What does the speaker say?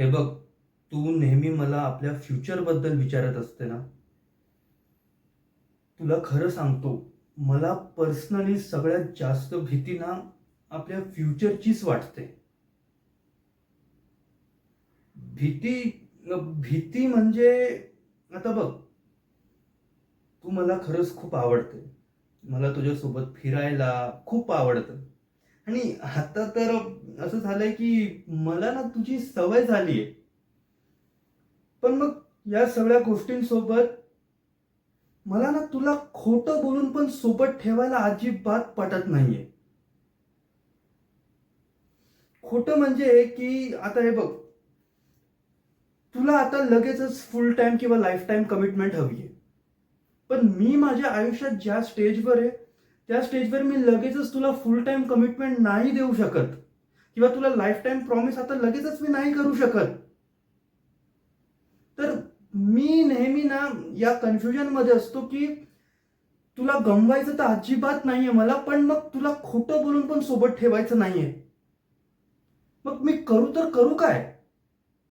हे बघ, तू नेहमी मला आपल्या फ्युचरबद्दल विचारत असते ना. तुला खरं सांगतो, मला पर्सनली सगळ्यात जास्त भीती ना आपल्या फ्युचरचीच वाटते. भीती भीती म्हणजे, आता बघ, तू मला खरंच खूप आवडते. मला तुझ्यासोबत फिरायला खूप आवडतं. आणि आता तर असं झालंय की मला ना तुझी सवय झालीये. पण मग या सगळ्या गोष्टींसोबत मला ना तुला खोटं बोलून पण सोबत ठेवायला अजिबात पटत नाहीये. खोटं म्हणजे की आता हे बघ, तुला आता लगेचच फुल टाइम किंवा लाईफ टाइम कमिटमेंट हवी आहे. पण मी माझ्या आयुष्यात ज्या स्टेजवर आहे, त्या स्टेजवर मी लगेचच तुला फुल टाइम कमिटमेंट नाही देऊ शकत. किंवा तुला लाईफ टाइम प्रॉमिस आता लगेचच मी नाही करू शकत. तर मी नेहमी ना या कन्फ्युजन मध्ये असतो की तुला गमवायचं तर अजिबात नाहीये मला, पण मग तुला खोटं बोलून पण सोबत ठेवायचं नाहीये. मग मी करू तर करू काय?